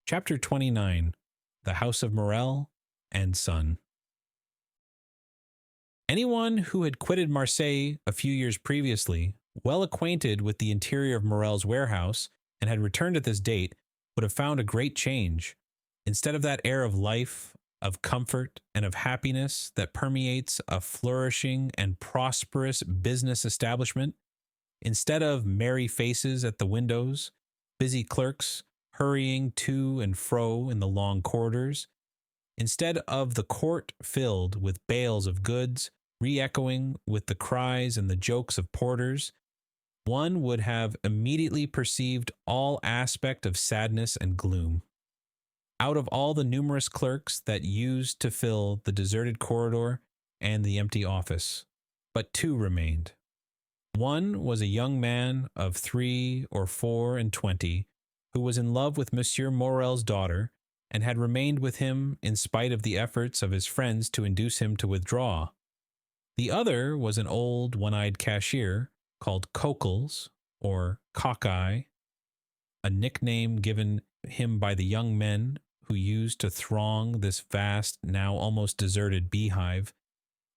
Chapter 29. The House of Morel and Son. Anyone who had quitted Marseille a few years previously, well acquainted with the interior of Morel's warehouse, and had returned at this date, would have found a great change. Instead of that air of life, of comfort, and of happiness that permeates a flourishing and prosperous business establishment, instead of merry faces at the windows, busy clerks hurrying to and fro in the long corridors, instead of the court filled with bales of goods, re-echoing with the cries and the jokes of porters, one would have immediately perceived all aspect of sadness and gloom. Out of all the numerous clerks that used to fill the deserted corridor and the empty office, but two remained. One was a young man of 3 or 24, who was in love with Monsieur Morel's daughter, and had remained with him in spite of the efforts of his friends to induce him to withdraw. The other was an old one-eyed cashier called Cockles, or Cockeye, a nickname given him by the young men who used to throng this vast, now almost deserted beehive,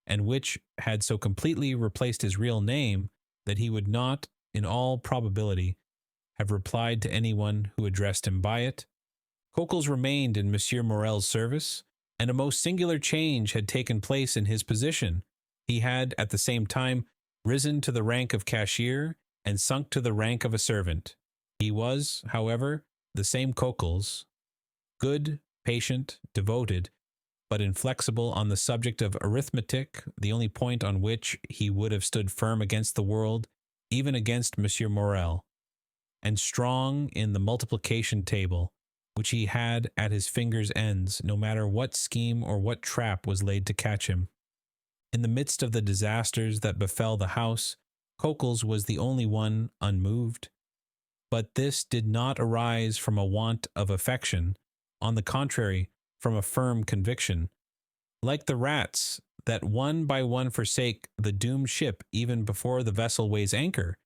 and which had so completely replaced his real name that he would not, in all probability, have replied to anyone who addressed him by it. Cockles remained in Monsieur Morel's service, and a most singular change had taken place in his position. He had, at the same time, risen to the rank of cashier and sunk to the rank of a servant. He was, however, the same Cockles, good, patient, devoted, but inflexible on the subject of arithmetic, the only point on which he would have stood firm against the world, even against Monsieur Morel, and strong in the multiplication table, which he had at his fingers' ends, no matter what scheme or what trap was laid to catch him. In the midst of the disasters that befell the house, Cockles was the only one unmoved. But this did not arise from a want of affection, on the contrary, from a firm conviction. Like the rats that one by one forsake the doomed ship even before the vessel weighs anchor,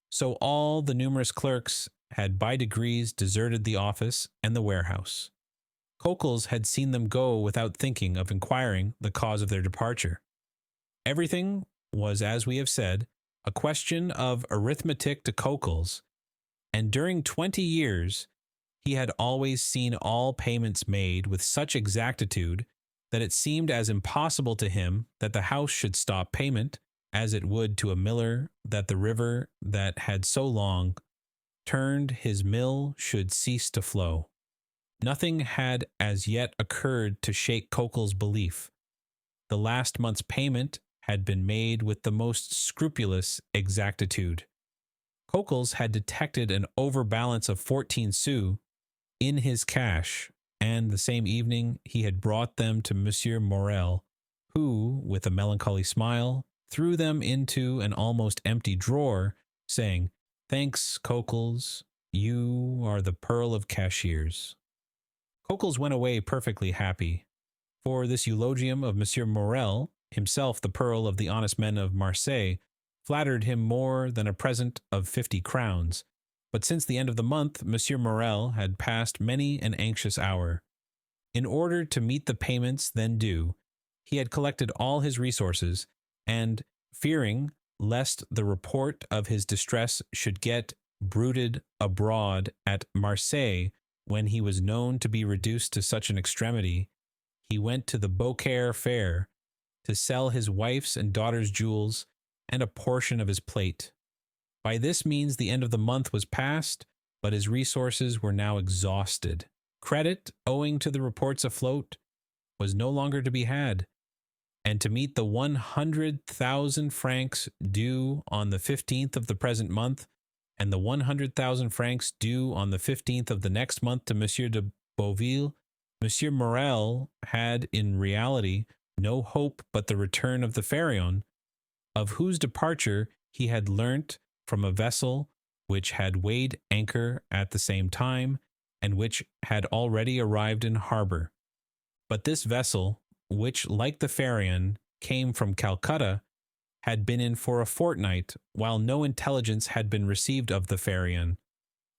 so all the numerous clerks had by degrees deserted the office and the warehouse. Cockles had seen them go without thinking of inquiring the cause of their departure. Everything was, as we have said, a question of arithmetic to Cockles, and during 20 years he had always seen all payments made with such exactitude that it seemed as impossible to him that the house should stop payment as it would to a miller that the river that had so long turned his mill should cease to flow. Nothing had as yet occurred to shake Cockles' belief. The last month's payment had been made with the most scrupulous exactitude. Cockles had detected an overbalance of 14 sous in his cash, and the same evening he had brought them to Monsieur Morel, who, with a melancholy smile, threw them into an almost empty drawer, saying, "Thanks, Cockles, you are the pearl of cashiers." Cockles went away perfectly happy, for this eulogium of Monsieur Morel, himself the pearl of the honest men of Marseille, flattered him more than a present of 50 crowns. But since the end of the month, Monsieur Morel had passed many an anxious hour. In order to meet the payments then due, he had collected all his resources, and, fearing lest the report of his distress should get bruited abroad at Marseille when he was known to be reduced to such an extremity, he went to the Beaucaire fair to sell his wife's and daughter's jewels and a portion of his plate. By this means the end of the month was past, but his resources were now exhausted. Credit, owing to the reports afloat, was no longer to be had, and to meet the 100,000 francs due on the 15th of the present month, and the 100,000 francs due on the 15th of the next month to Monsieur de Beauville, Monsieur Morel had in reality no hope but the return of the Pharaon, of whose departure he had learnt from a vessel which had weighed anchor at the same time, and which had already arrived in harbor. But this vessel, which, like the Pharaon, came from Calcutta, had been in for a fortnight, while no intelligence had been received of the Pharaon.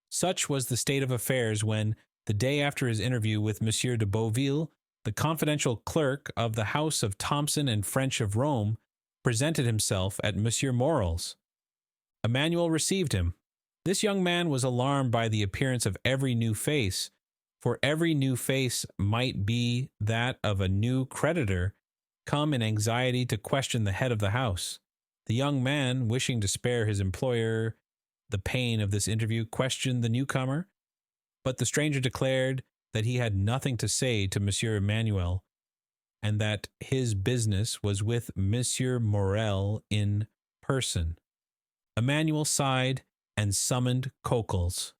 Such was the state of affairs when, The day after his interview with Monsieur de Beauville, the confidential clerk of the house of Thomson and French of Rome presented himself at Monsieur Morel's. Emmanuel received him. This young man was alarmed by the appearance of every new face, for every new face might be that of a new creditor come in anxiety to question the head of the house. The young man, wishing to spare his employer the pain of this interview, questioned the newcomer, but the stranger declared that he had nothing to say to Monsieur Emmanuel, and that his business was with Monsieur Morel in person. Emmanuel sighed and summoned Coquels.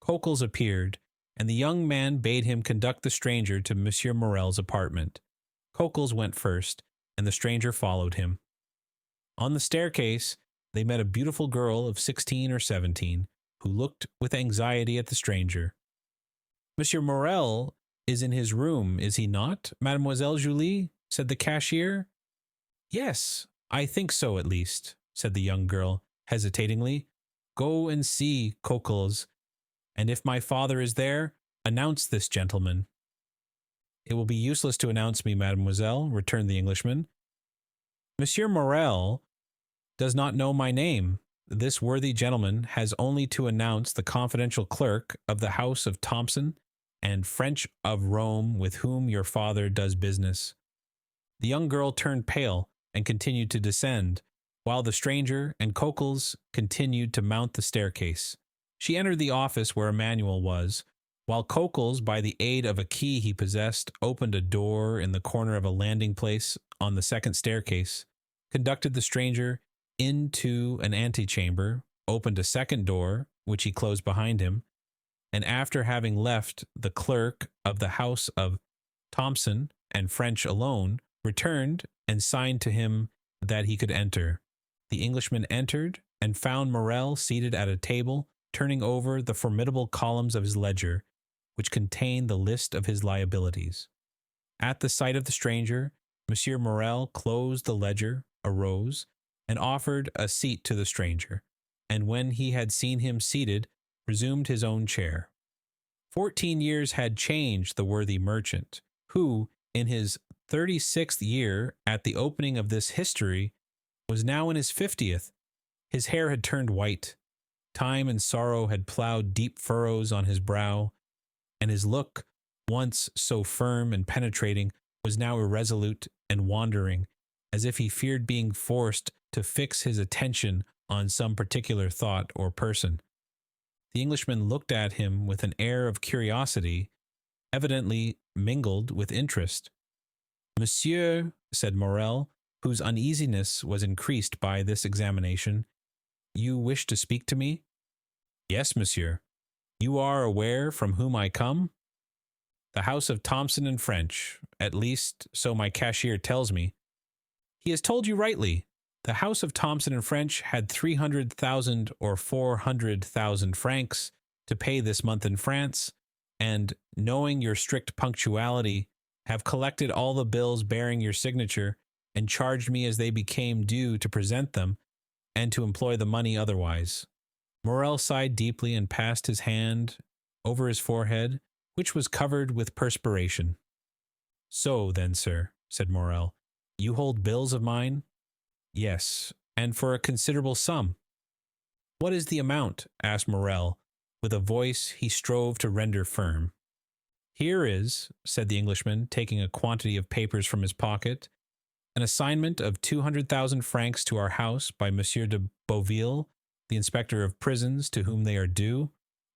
Coquels appeared, and the young man bade him conduct the stranger to Monsieur Morel's apartment. Coquels went first, and the stranger followed him. On the staircase, they met a beautiful girl of 16 or 17, who looked with anxiety at the stranger. Monsieur Morel is in his room, is he not, Mademoiselle Julie? Said the cashier. Yes, I think so at least, said the young girl, hesitatingly. Go and see, Coquels, and if my father is there, announce this gentleman. It will be useless to announce me, mademoiselle, returned the Englishman. Monsieur Morel does not know my name. This worthy gentleman has only to announce the confidential clerk of the house of Thomson and French of Rome with whom your father does business. The young girl turned pale and continued to descend, while the stranger and Coquels continued to mount the staircase. She entered the office where Emmanuel was, while Coquels, by the aid of a key he possessed, opened a door in the corner of a landing place on the second staircase, conducted the stranger into an antechamber, opened a second door, which he closed behind him, and after having left the clerk of the house of Thomson and French alone, returned and signed to him that he could enter. The Englishman entered and found Morel seated at a table, turning over the formidable columns of his ledger, which contained the list of his liabilities. At the sight of the stranger, Monsieur Morel closed the ledger, arose, and offered a seat to the stranger, and when he had seen him seated, resumed his own chair. 14 years had changed the worthy merchant, who, in his 36th year at the opening of this history, was now in his 50th. His hair had turned white. Time and sorrow had plowed deep furrows on his brow, and his look, once so firm and penetrating, was now irresolute and wandering, as if he feared being forced to fix his attention on some particular thought or person. The Englishman looked at him with an air of curiosity, evidently mingled with interest. Monsieur, said Morel, whose uneasiness was increased by this examination, you wish to speak to me? Yes, monsieur. You are aware from whom I come? The house of Thomson and French, at least so my cashier tells me. He has told you rightly. The house of Thomson and French had 300,000 or 400,000 francs to pay this month in France, and, knowing your strict punctuality, have collected all the bills bearing your signature, and charged me as they became due to present them, and to employ the money otherwise. Morel sighed deeply and passed his hand over his forehead, which was covered with perspiration. So then, sir, said Morel, you hold bills of mine? Yes, and for a considerable sum. What is the amount? Asked Morel, with a voice he strove to render firm. Here is, said the Englishman, taking a quantity of papers from his pocket, an assignment of 200,000 francs to our house by Monsieur de Beauville, the inspector of prisons, to whom they are due.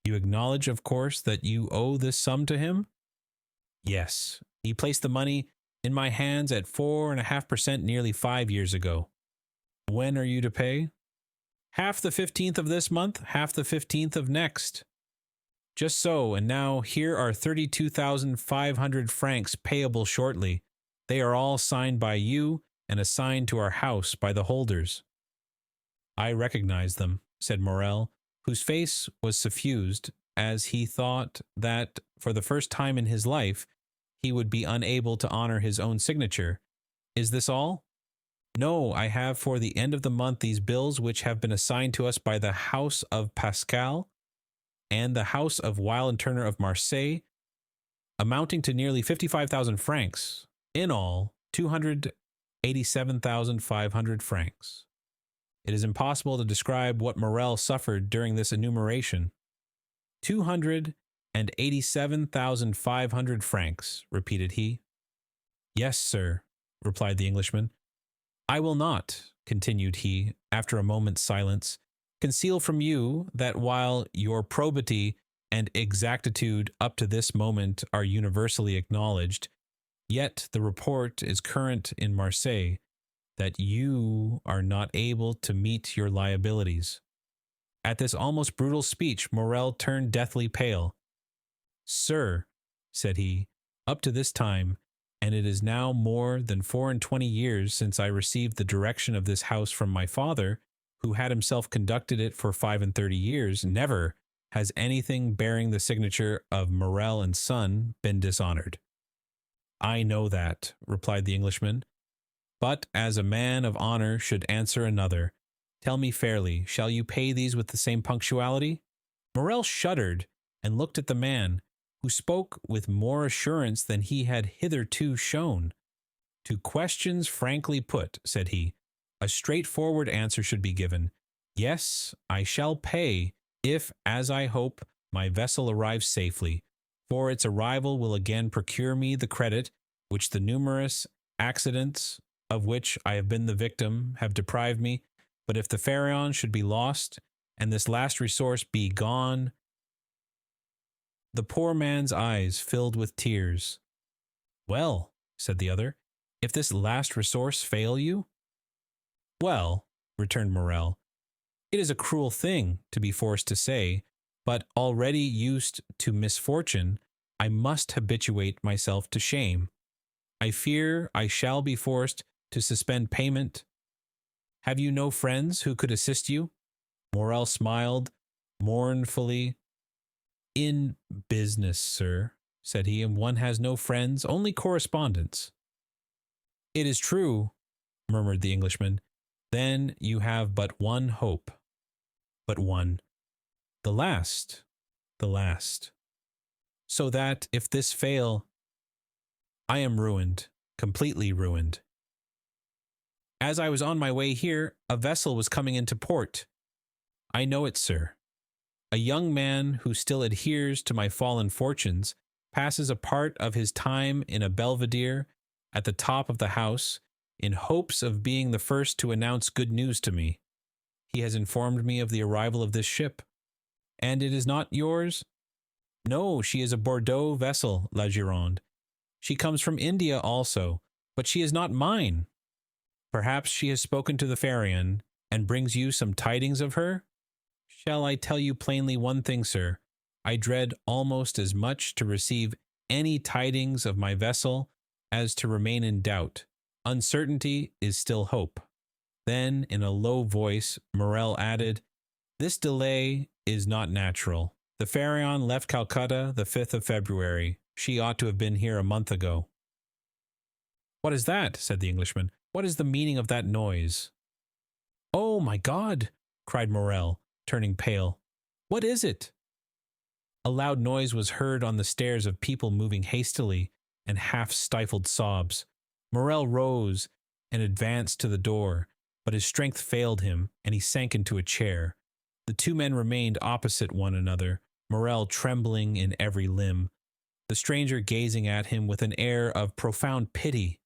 You acknowledge, of course, that you owe this sum to him? Yes. He placed the money in my hands at 4.5% nearly 5 years ago. When are you to pay? Half the 15th of this month, half the 15th of next. Just so, and now here are 32,500 francs payable shortly. They are all signed by you and assigned to our house by the holders. I recognize them, said Morel, whose face was suffused, as he thought that, for the first time in his life, he would be unable to honor his own signature. Is this all? No, I have for the end of the month these bills which have been assigned to us by the house of Pascal and the house of Weil and Turner of Marseille, amounting to nearly 55,000 francs. In all, 287,500 francs. It is impossible to describe what Morel suffered during this enumeration. 287,500 francs, repeated he. Yes, sir, replied the Englishman. I will not, continued he, after a moment's silence, conceal from you that while your probity and exactitude up to this moment are universally acknowledged, yet the report is current in Marseille that you are not able to meet your liabilities. At this almost brutal speech, Morel turned deathly pale. Sir, said he, up to this time, and it is now more than 24 years since I received the direction of this house from my father, who had himself conducted it for 35 years, never has anything bearing the signature of Morel and Son been dishonored. I know that, replied the Englishman, but as a man of honor should answer another, tell me fairly, shall you pay these with the same punctuality? Morel shuddered and looked at the man, who spoke with more assurance than he had hitherto shown. To questions frankly put, said he, a straightforward answer should be given. Yes, I shall pay, if, as I hope, my vessel arrives safely, for its arrival will again procure me the credit which the numerous accidents of which I have been the victim have deprived me. But if the Pharaon should be lost, and this last resource be gone. The poor man's eyes filled with tears. Well, said the other, if this last resource fail you? Well, returned Morel, it is a cruel thing to be forced to say, but already used to misfortune, I must habituate myself to shame. I fear I shall be forced to suspend payment. Have you no friends who could assist you? Morel smiled mournfully. In business, sir, said he, and one has no friends, only correspondents. It is true, murmured the Englishman. Then you have but one hope. But one. The last. The last. So that, if this fail, I am ruined, completely ruined. As I was on my way here, a vessel was coming into port. I know it, sir. A young man who still adheres to my fallen fortunes passes a part of his time in a belvedere at the top of the house in hopes of being the first to announce good news to me. He has informed me of the arrival of this ship. And it is not yours? No, she is a Bordeaux vessel, La Gironde. She comes from India also, but she is not mine. Perhaps she has spoken to the Pharaon and brings you some tidings of her? Shall I tell you plainly one thing, sir? I dread almost as much to receive any tidings of my vessel as to remain in doubt. Uncertainty is still hope. Then, in a low voice, Morel added, this delay is not natural. The Pharaon left Calcutta the 5th of February. She ought to have been here a month ago. What is that? Said the Englishman. What is the meaning of that noise? Oh, my God! Cried Morel, turning pale. What is it? A loud noise was heard on the stairs of people moving hastily, and half-stifled sobs. Morel rose and advanced to the door, but his strength failed him, and he sank into a chair. The two men remained opposite one another, Morel trembling in every limb, the stranger gazing at him with an air of profound pity.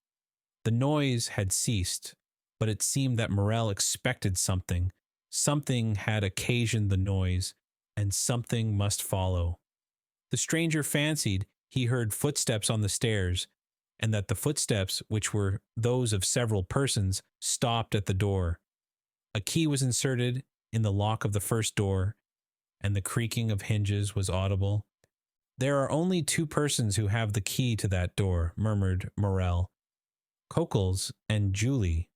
The noise had ceased, but it seemed that Morel expected something. Something had occasioned the noise, and something must follow. The stranger fancied he heard footsteps on the stairs, and that the footsteps, which were those of several persons, stopped at the door. A key was inserted in the lock of the first door, and the creaking of hinges was audible. There are only two persons who have the key to that door, murmured Morel. Cockles and Julie.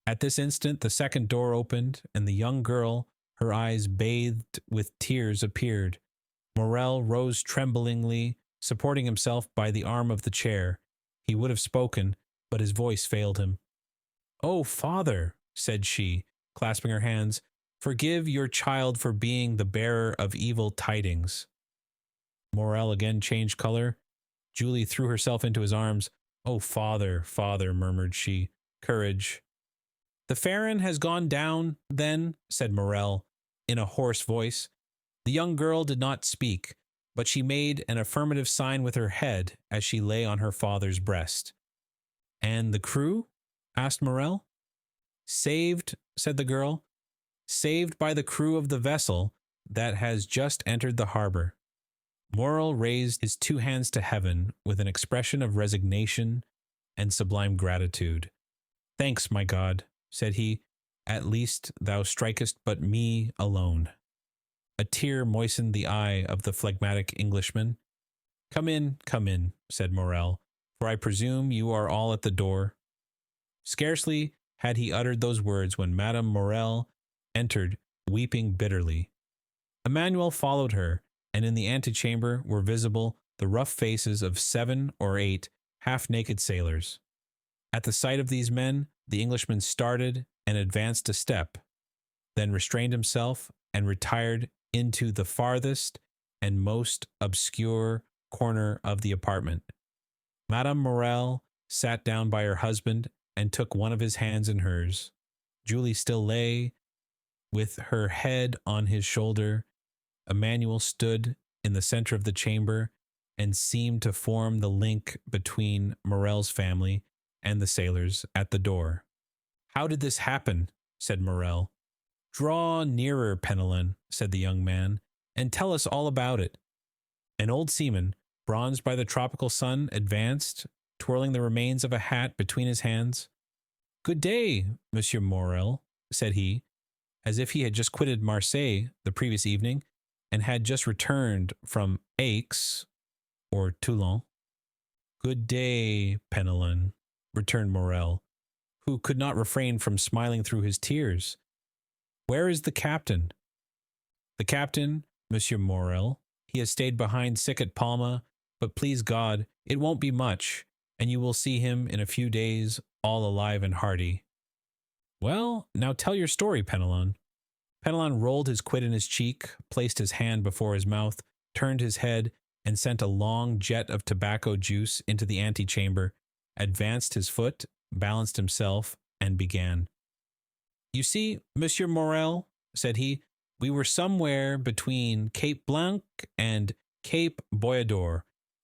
At this instant the second door opened, and the young girl, her eyes bathed with tears, appeared. Morel rose tremblingly, supporting himself by the arm of the chair. He would have spoken, but his voice failed him. "Oh, father," said she, clasping her hands, "forgive your child for being the bearer of evil tidings." Morel again changed color. Julie threw herself into his arms. "Oh, father, father," murmured she. "Courage." "The Farron has gone down, then?" said Morel, in a hoarse voice. The young girl did not speak, but she made an affirmative sign with her head as she lay on her father's breast. "And the crew?" asked Morel. "Saved," said the girl. "Saved by the crew of the vessel that has just entered the harbor." Morel raised his two hands to heaven with an expression of resignation and sublime gratitude. "Thanks, my God," said he. "At least thou strikest but me alone." A tear moistened the eye of the phlegmatic Englishman. Come in," said Morel, "for I presume you are all at the door." Scarcely had he uttered those words when Madame Morel entered, weeping bitterly. Emmanuel followed her, and in the antechamber were visible the rough faces of 7 or 8 half-naked sailors. At the sight of these men, the Englishman started and advanced a step, then restrained himself and retired into the farthest and most obscure corner of the apartment. Madame Morel sat down by her husband and took one of his hands in hers. Julie still lay with her head on his shoulder. Emmanuel stood in the center of the chamber and seemed to form the link between Morel's family and the sailors at the door. "How did this happen?" said Morel. "Draw nearer, Penelon," said the young man, "and tell us all about it." An old seaman, bronzed by the tropical sun, advanced, twirling the remains of a hat between his hands. "Good day, Monsieur Morel," said he, as if he had just quitted Marseille the previous evening and had just returned from Aix or Toulon. "Good day, Penelon," returned Morel, who could not refrain from smiling through his tears. "Where is the captain?" "The captain, Monsieur Morel. He has stayed behind sick at Palma, but please God, it won't be much, and you will see him in a few days all alive and hearty." "Well, now tell your story, Penelon." Penelon rolled his quid in his cheek, placed his hand before his mouth, turned his head, and sent a long jet of tobacco juice into the antechamber, advanced his foot, balanced himself, and began. "You see, Monsieur Morel," said he, "we were somewhere between Cape Blanc and Cape Boyador,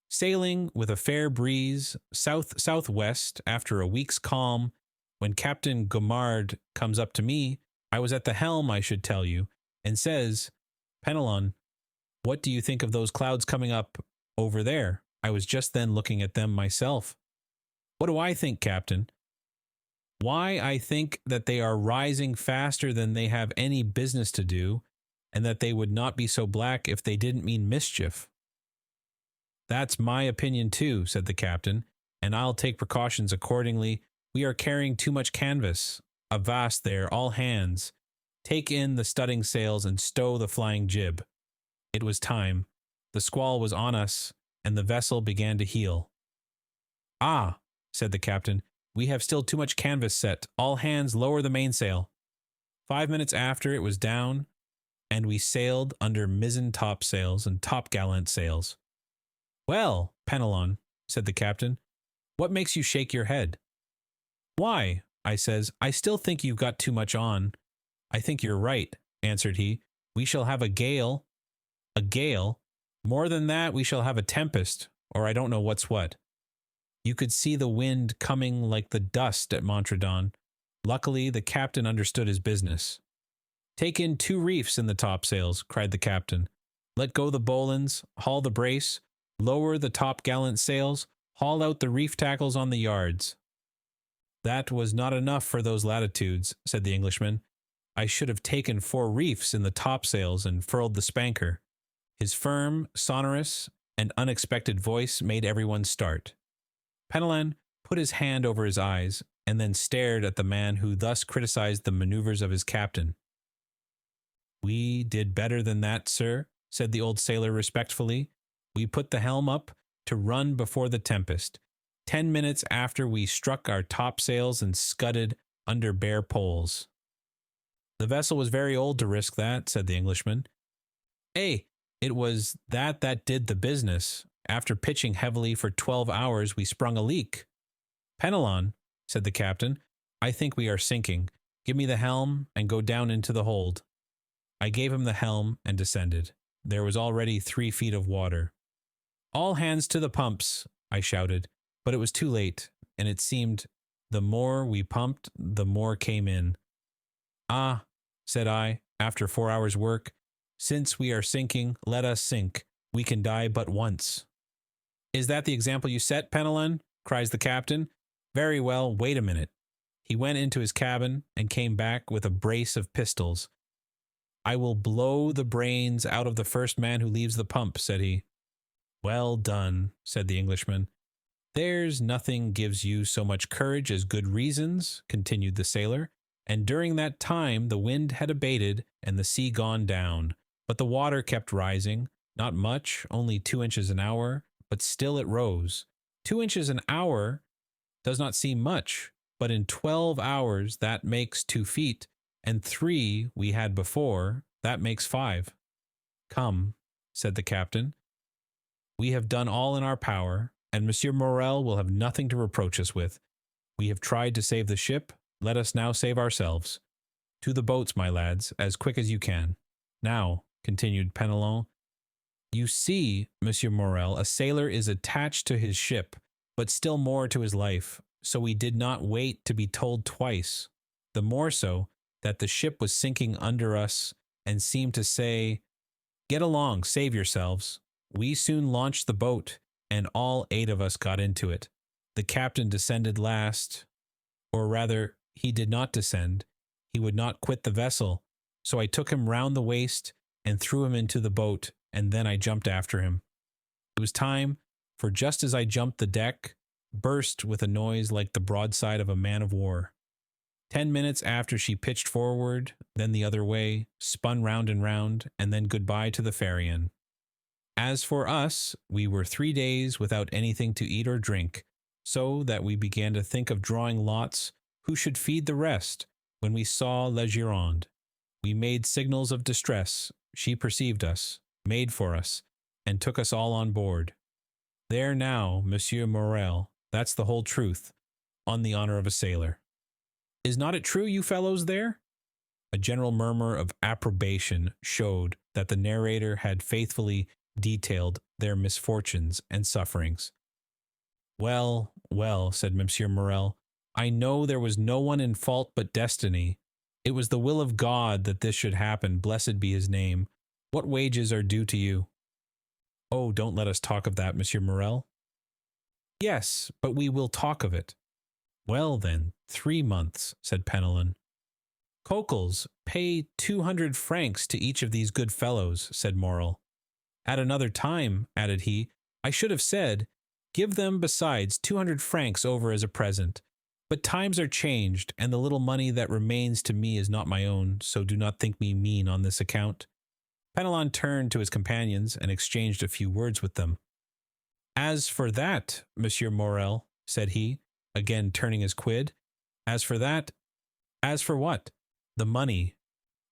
sailing with a fair breeze south-southwest after a week's calm, when Captain Gomard comes up to me, I was at the helm, I should tell you, and says, 'Penelon, what do you think of those clouds coming up over there?' I was just then looking at them myself. 'What do I think, Captain?' 'Why, I think that they are rising faster than they have any business to do, and that they would not be so black if they didn't mean mischief.' 'That's my opinion too,' said the captain, 'and I'll take precautions accordingly. We are carrying too much canvas. Avast there, all hands. Take in the studding sails and stow the flying jib.' It was time. The squall was on us, and the vessel began to heel. 'Ah,' said the captain, 'we have still too much canvas set. All hands lower the mainsail.' 5 minutes after it was down, and we sailed under mizzen topsails and topgallant sails. 'Well, Penelon,' said the captain, 'what makes you shake your head?' 'Why,' I says, 'I still think you've got too much on.' 'I think you're right,' answered he. 'We shall have a gale.' 'A gale? More than that, we shall have a tempest, or I don't know what's what.' You could see the wind coming like the dust at Montredon. Luckily, the captain understood his business. 'Take in 2 reefs in the topsails,' cried the captain. 'Let go the bowlines, haul the brace, lower the topgallant sails, haul out the reef tackles on the yards.' 'That was not enough for those latitudes,' said the Englishman. 'I should have taken 4 reefs in the topsails and furled the spanker.' His firm, sonorous, and unexpected voice made everyone start. Penelon put his hand over his eyes and then stared at the man who thus criticized the maneuvers of his captain. 'We did better than that, sir,' said the old sailor respectfully. 'We put the helm up to run before the tempest. 10 minutes after we struck our topsails and scudded under bare poles.' 'The vessel was very old to risk that,' said the Englishman. 'Eh, It was that did the business. After pitching heavily for 12 hours, we sprung a leak. Penelon, said the captain, I think we are sinking. Give me the helm and go down into the hold. I gave him the helm and descended. There was already 3 feet of water. All hands to the pumps, I shouted, but it was too late, and it seemed the more we pumped, the more came in. Ah, said I, after 4 hours' work, since we are sinking, let us sink. We can die but once. Is that the example you set, Penelon? Cries the captain. Very well, wait a minute. He went into his cabin and came back with a brace of pistols. I will blow the brains out of the first man who leaves the pump, said he. Well done, said the Englishman. There's nothing gives you so much courage as good reasons, continued the sailor, and during that time the wind had abated and the sea gone down, but the water kept rising, not much, only 2 inches an hour, but still it rose. 2 inches an hour does not seem much, but in 12 hours that makes 2 feet, and 3 we had before, that makes 5. Come, said the captain. We have done all in our power, and Monsieur Morel will have nothing to reproach us with. We have tried to save the ship, let us now save ourselves. To the boats, my lads, as quick as you can. Now, continued Penelon, you see, Monsieur Morel, a sailor is attached to his ship, but still more to his life, so we did not wait to be told twice. The more so, that the ship was sinking under us, and seemed to say, Get along, save yourselves. We soon launched the boat, and all 8 of us got into it. The captain descended last, or rather, he did not descend. He would not quit the vessel, so I took him round the waist and threw him into the boat, and then I jumped after him. It was time, for just as I jumped the deck, burst with a noise like the broadside of a man of war. 10 minutes after she pitched forward, then the other way, spun round and then goodbye to the Pharian. As for us, we were 3 days without anything to eat or drink, so that we began to think of drawing lots who should feed the rest. When we saw La Gironde, we made signals of distress. She perceived us, made for us, and took us all on board. There now, Monsieur Morel, that's the whole truth, on the honor of a sailor. Is not it true, you fellows there? A general murmur of approbation showed that the narrator had faithfully detailed their misfortunes and sufferings. Well, well, said Monsieur Morel, I know there was no one in fault but destiny. It was the will of God that this should happen, blessed be his name. What wages are due to you? Oh, don't let us talk of that, Monsieur Morel. Yes, but we will talk of it. Well then, 3 months, said Penelon. Cockles, pay 200 francs to each of these good fellows, said Morel. At another time, added he, I should have said, give them besides 200 francs over as a present. But times are changed, and the little money that remains to me is not my own, so do not think me mean on this account. Penelon turned to his companions and exchanged a few words with them. As for that, Monsieur Morel, said he, again turning his quid, as for what? The money.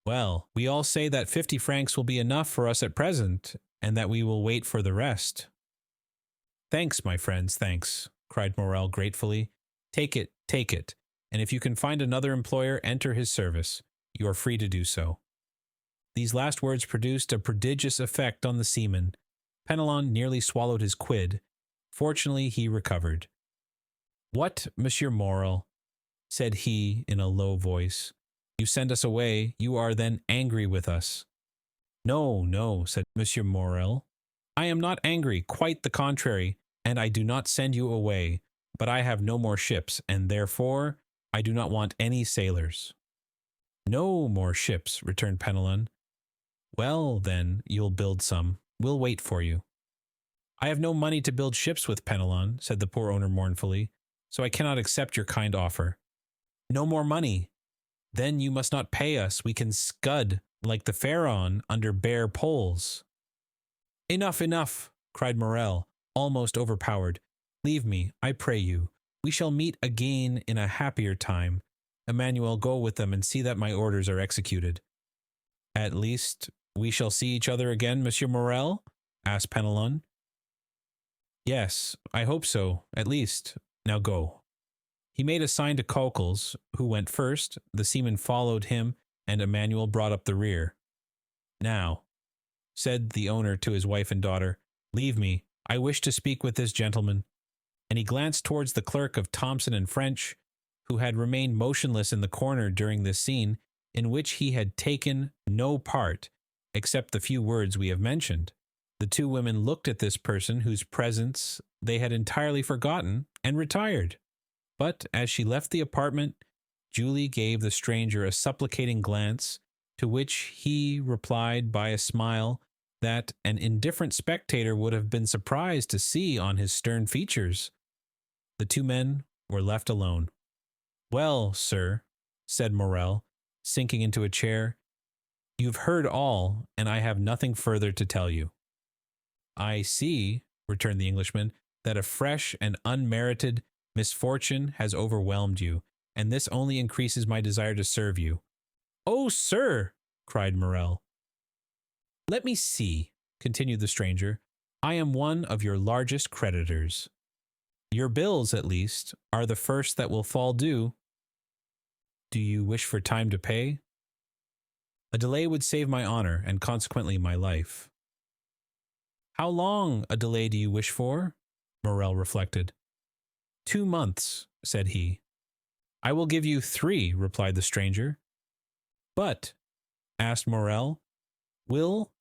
Well, we all say that 50 francs will be enough for us at present, and that we will wait for the rest. Thanks, my friends, thanks, cried Morel gratefully. Take it, and if you can find another employer, enter his service. You are free to do so. These last words produced a prodigious effect on the seaman. Penelon nearly swallowed his quid. Fortunately, he recovered. What, Monsieur Morel, said he in a low voice. You send us away, you are then angry with us. No, no, said Monsieur Morel. I am not angry, quite the contrary, and I do not send you away, but I have no more ships, and therefore I do not want any sailors. No more ships, returned Penelon. Well, then, you'll build some. We'll wait for you. I have no money to build ships with, Penelon, said the poor owner mournfully, so I cannot accept your kind offer. No more money. Then you must not pay us. We can scud like the Pharaon under bare poles. Enough, enough, cried Morel, almost overpowered. Leave me, I pray you. We shall meet again in a happier time. Emmanuel, go with them and see that my orders are executed. At least, We shall see each other again, Monsieur Morel? Asked Penelon. Yes, I hope so, at least. Now go. He made a sign to Cockles, who went first, the seaman followed him, and Emmanuel brought up the rear. Now, said the owner to his wife and daughter, leave me. I wish to speak with this gentleman. And he glanced towards the clerk of Thompson and French, who had remained motionless in the corner during this scene, in which he had taken no part, except the few words we have mentioned. The two women looked at this person whose presence they had entirely forgotten, and retired. But as she left the apartment, Julie gave the stranger a supplicating glance, to which he replied by a smile that an indifferent spectator would have been surprised to see on his stern features. The two men were left alone. Well, sir, said Morel, sinking into a chair, you've heard all, and I have nothing further to tell you. I see, returned the Englishman, that a fresh and unmerited misfortune has overwhelmed you, and this only increases my desire to serve you. Oh, sir, cried Morel. Let me see, continued the stranger. I am one of your largest creditors. Your bills, at least, are the first that will fall due. Do you wish for time to pay? A delay would save my honor, and consequently my life. How long a delay do you wish for? Morel reflected. 2 months, said he. I will give you 3, replied the stranger. But, asked Morel, will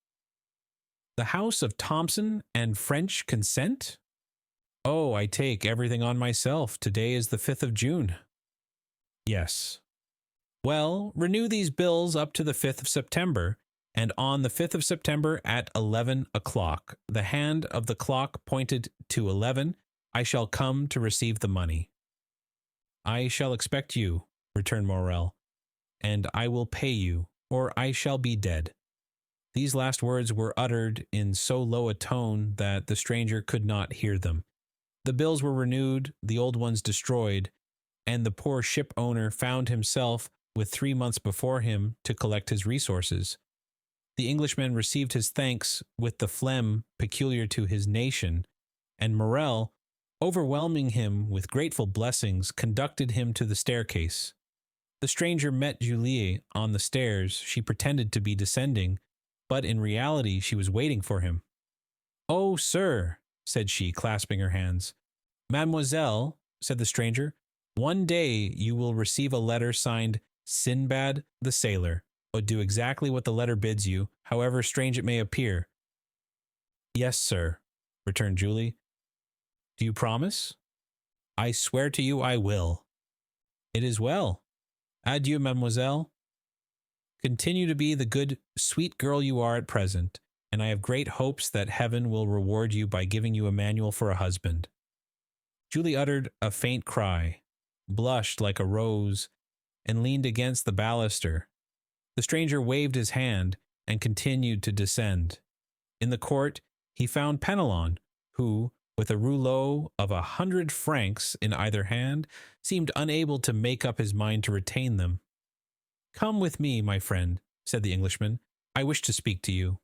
the house of Thompson and French consent? Oh, I take everything on myself. Today is the 5th of June. Yes. Well, renew these bills up to the 5th of September, and on the 5th of September at 11 o'clock, the hand of the clock pointed to 11, I shall come to receive the money. I shall expect you, returned Morel, and I will pay you, or I shall be dead. These last words were uttered in so low a tone that the stranger could not hear them. The bills were renewed, the old ones destroyed, and the poor ship owner found himself with 3 months before him to collect his resources. The Englishman received his thanks with the phlegm peculiar to his nation, and Morel, overwhelming him with grateful blessings, conducted him to the staircase. The stranger met Julie on the stairs. She pretended to be descending, but in reality she was waiting for him. Oh, sir, said she, clasping her hands. Mademoiselle, said the stranger, one day you will receive a letter signed Sinbad the Sailor. But do exactly what the letter bids you, however strange it may appear. Yes, sir, returned Julie. Do you promise? I swear to you I will. It is well. Adieu, mademoiselle. Continue to be the good, sweet girl you are at present, and I have great hopes that heaven will reward you by giving you Emmanuel for a husband. Julie uttered a faint cry, blushed like a rose, and leaned against the baluster. The stranger waved his hand and continued to descend. In the court, he found Penelon, who, with a rouleau of 100 francs in either hand, seemed unable to make up his mind to retain them. Come with me, my friend, said the Englishman. I wish to speak to you.